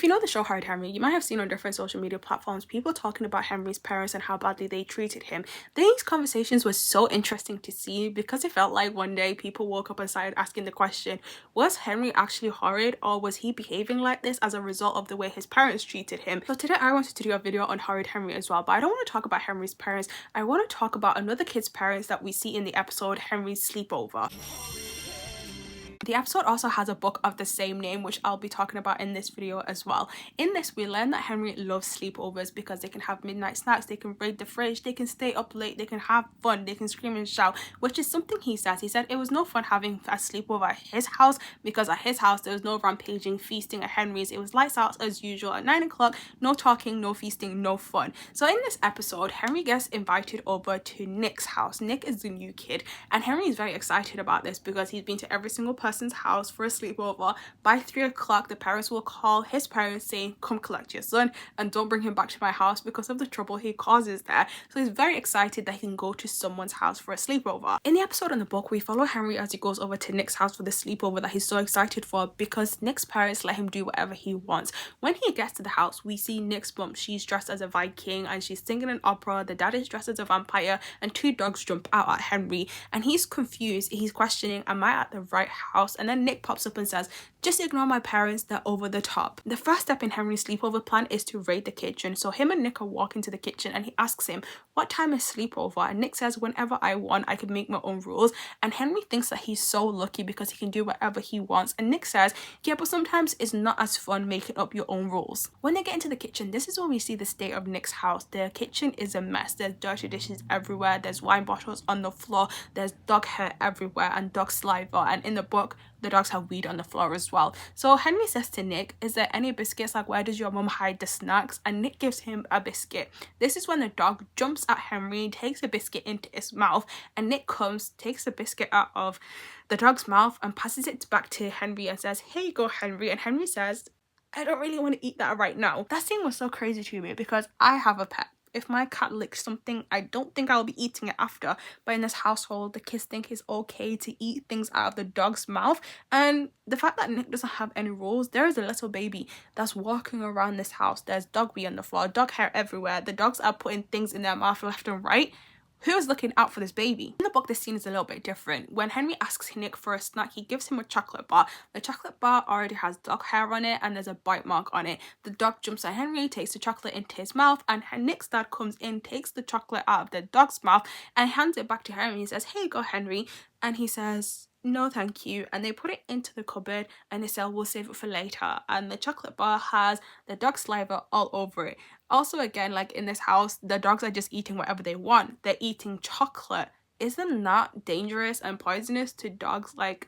If you know the show Horrid Henry, you might have seen on different social media platforms people talking about Henry's parents and how badly they treated him. These conversations were so interesting to see because it felt like one day people woke up and started asking the question, was Henry actually horrid, or was he behaving like this as a result of the way his parents treated him? So today I wanted to do a video on Horrid Henry as well, but I don't want to talk about Henry's parents. I want to talk about another kid's parents that we see in the episode Henry's Sleepover. The episode also has a book of the same name, which I'll be talking about in this video as well. In this, we learn that Henry loves sleepovers because they can have midnight snacks, they can raid the fridge, they can stay up late, they can have fun, they can scream and shout, which is something he says. He said it was no fun having a sleepover at his house because at his house there was no rampaging, feasting. At Henry's, it was lights out as usual at 9 o'clock, no talking, no feasting, no fun. So in this episode, Henry gets invited over to Nick's house. Nick is the new kid, and Henry is very excited about this because he's been to every single person's house for a sleepover. By 3 o'clock, the parents will call his parents saying, come collect your son and don't bring him back to my house because of the trouble he causes there. So he's very excited that he can go to someone's house for a sleepover. In the episode in the book, we follow Henry as he goes over to Nick's house for the sleepover that he's so excited for because Nick's parents let him do whatever he wants. When he gets to the house, we see Nick's mum. She's dressed as a Viking and she's singing an opera. The dad is dressed as a vampire and two dogs jump out at Henry and he's confused. He's questioning, am I at the right house? And then Nick pops up and says, just ignore my parents, they're over the top. The first step in Henry's sleepover plan is to raid the kitchen. So him and Nick are walking to the kitchen and he asks him, what time is sleepover? And Nick says, whenever I want, I can make my own rules. And Henry thinks that he's so lucky because he can do whatever he wants. And Nick says, yeah, but sometimes it's not as fun making up your own rules. When they get into the kitchen, this is when we see the state of Nick's house. The kitchen is a mess. There's dirty dishes everywhere. There's wine bottles on the floor. There's dog hair everywhere and dog saliva. And in the book, the dogs have weed on the floor as well. So Henry says to Nick, is there any biscuits? Like, where does your mum hide the snacks? And Nick gives him a biscuit. This is when the dog jumps at Henry, takes a biscuit into his mouth, and Nick comes, takes the biscuit out of the dog's mouth and passes it back to Henry and says, here you go, Henry. And Henry says, I don't really want to eat that right now. That scene was so crazy to me because I have a pet. If my cat licks something, I don't think I'll be eating it after. But in this household, the kids think it's okay to eat things out of the dog's mouth. And the fact that Nick doesn't have any rules, there is a little baby that's walking around this house. There's dog wee on the floor, dog hair everywhere. The dogs are putting things in their mouth left and right. Who is looking out for this baby? In the book, this scene is a little bit different. When Henry asks Nick for a snack, he gives him a chocolate bar. The chocolate bar already has dog hair on it and there's a bite mark on it. The dog jumps at Henry, takes the chocolate into his mouth, and Nick's dad comes in, takes the chocolate out of the dog's mouth and hands it back to Henry. He says, here you go, Henry. And he says, no thank you, and they put it into the cupboard and they say, we'll save it for later. And the chocolate bar has the dog saliva all over it. Also, again, like in this house, the dogs are just eating whatever they want. They're eating chocolate. Isn't that dangerous and poisonous to dogs? Like,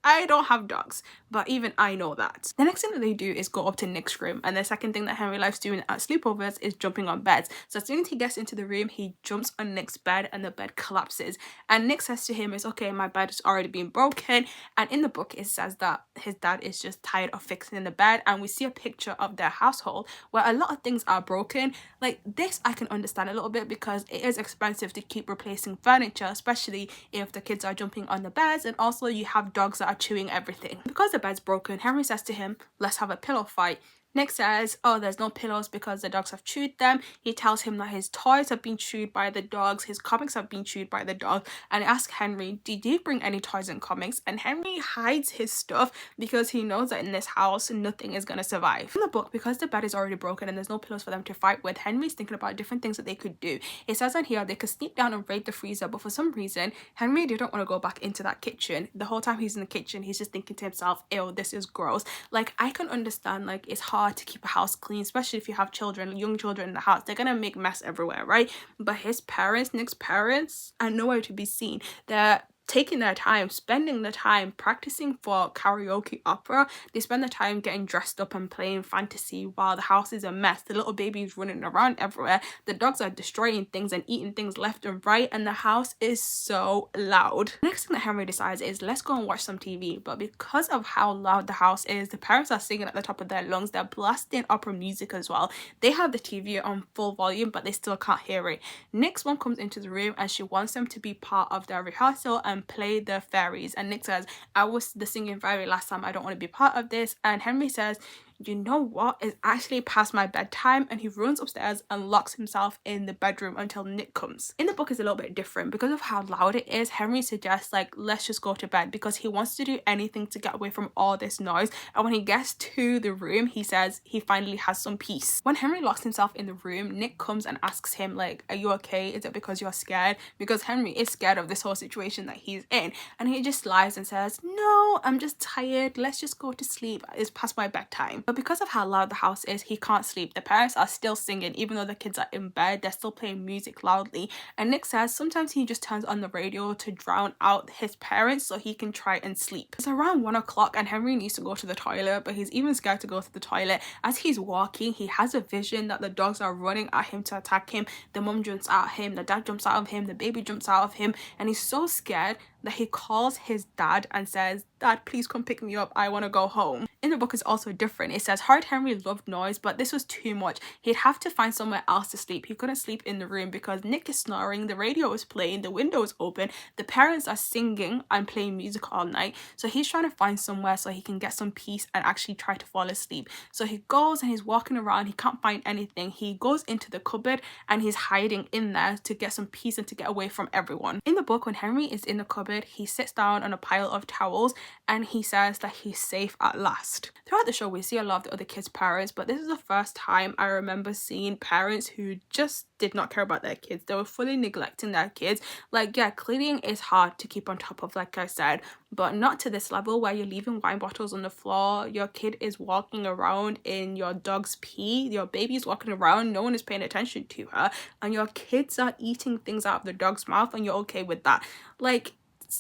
I don't have dogs, but even I know that. The next thing that they do is go up to Nick's room, and the second thing that Henry likes doing at sleepovers is jumping on beds. So as soon as he gets into the room, he jumps on Nick's bed and the bed collapses. And Nick says to him, it's okay, my bed has already been broken. And in the book, it says that his dad is just tired of fixing the bed, and we see a picture of their household where a lot of things are broken. Like this, I can understand a little bit because it is expensive to keep replacing furniture, especially if the kids are jumping on the beds, and also you have dogs that are chewing everything. Because the bed's broken, Henry says to him, let's have a pillow fight. Nick says, oh, there's no pillows because the dogs have chewed them. He tells him that his toys have been chewed by the dogs, his comics have been chewed by the dogs, and asks Henry, did you bring any toys and comics? And Henry hides his stuff because he knows that in this house, nothing is going to survive. In the book, because the bed is already broken and there's no pillows for them to fight with, Henry's thinking about different things that they could do. It says on here they could sneak down and raid the freezer, but for some reason, Henry didn't want to go back into that kitchen. The whole time he's in the kitchen, he's just thinking to himself, ew, this is gross. Like, I can understand, like, it's hard to keep a house clean, especially if you have children, young children in the house. They're gonna make mess everywhere, right? But his parents, Nick's parents, are nowhere to be seen. They're taking their time, spending the time practicing for karaoke opera. They spend the time getting dressed up and playing fantasy while the house is a mess. The little baby's running around everywhere. The dogs are destroying things and eating things left and right, and the house is so loud. The next thing that Henry decides is, let's go and watch some TV. But because of how loud the house is, the parents are singing at the top of their lungs. They're blasting opera music as well. They have the TV on full volume, but they still can't hear it. Nick's mom comes into the room and she wants them to be part of their rehearsal and play the fairies. And Nick says, I was the singing fairy last time, I don't want to be part of this. And Henry says, you know what, it's actually past my bedtime, and he runs upstairs and locks himself in the bedroom until Nick comes. In the book, it's a little bit different. Because of how loud it is, Henry suggests like, let's just go to bed, because he wants to do anything to get away from all this noise. And when he gets to the room, he says he finally has some peace. When Henry locks himself in the room, Nick comes and asks him like, are you okay? Is it because you're scared? Because Henry is scared of this whole situation that he's in, and he just lies and says, no, I'm just tired, let's just go to sleep, it's past my bedtime. But because of how loud the house is, he can't sleep. The parents are still singing, even though the kids are in bed, they're still playing music loudly. And Nick says sometimes he just turns on the radio to drown out his parents so he can try and sleep. It's around 1 o'clock and Henry needs to go to the toilet, but he's even scared to go to the toilet. As he's walking, he has a vision that the dogs are running at him to attack him. The mom jumps out at him, the dad jumps out of him, the baby jumps out of him, and he's so scared that he calls his dad and says, Dad, please come pick me up, I want to go home. In the book, it's also different. It says Horrid Henry loved noise, but this was too much. He'd have to find somewhere else to sleep. He couldn't sleep in the room because Nick is snoring, the radio is playing, the window is open, the parents are singing and playing music all night. So he's trying to find somewhere so he can get some peace and actually try to fall asleep. So he goes and he's walking around, he can't find anything. He goes into the cupboard and he's hiding in there to get some peace and to get away from everyone. In the book, when Henry is in the cupboard, he sits down on a pile of towels and he says that he's safe at last. Throughout the show, we see a lot of the other kids' parents, but this is the first time I remember seeing parents who just did not care about their kids. They were fully neglecting their kids. Like, yeah, cleaning is hard to keep on top of, like I said, but not to this level where you're leaving wine bottles on the floor, your kid is walking around in your dog's pee, your baby's walking around, no one is paying attention to her, and your kids are eating things out of the dog's mouth and you're okay with that. Like,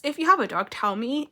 if you have a dog, tell me,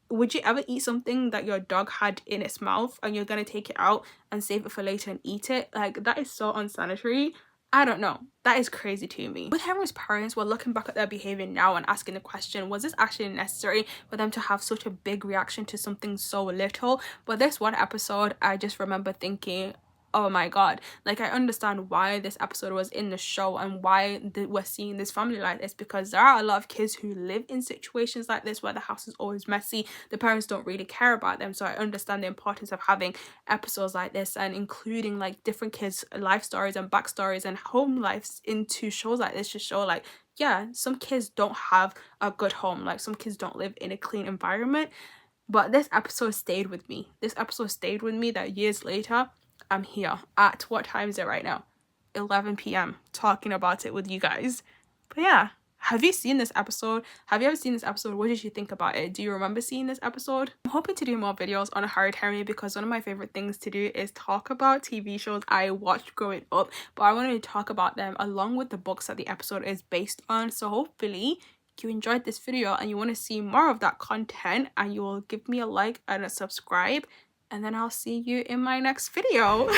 would you ever eat something that your dog had in its mouth and you're gonna take it out and save it for later and eat it? Like, that is so unsanitary. I don't know. That is crazy to me. With Henry's parents, we're looking back at their behavior now and asking the question, was this actually necessary for them to have such a big reaction to something so little? But this one episode, I just remember thinking, oh my god, like I understand why this episode was in the show and why we're seeing this family like this, because there are a lot of kids who live in situations like this where the house is always messy, the parents don't really care about them. So I understand the importance of having episodes like this and including like different kids' life stories and backstories and home lives into shows like this to show like, yeah, some kids don't have a good home, like some kids don't live in a clean environment. But this episode stayed with me. This episode stayed with me that years later I'm here at, what time is it right now? 11 p.m. talking about it with you guys. But yeah, have you seen this episode? Have you ever seen this episode? What did you think about it? Do you remember seeing this episode? I'm hoping to do more videos on Horrid Henry because one of my favorite things to do is talk about TV shows I watched growing up, but I wanted to talk about them along with the books that the episode is based on. So hopefully you enjoyed this video and you want to see more of that content, and you will give me a like and a subscribe, and then I'll see you in my next video.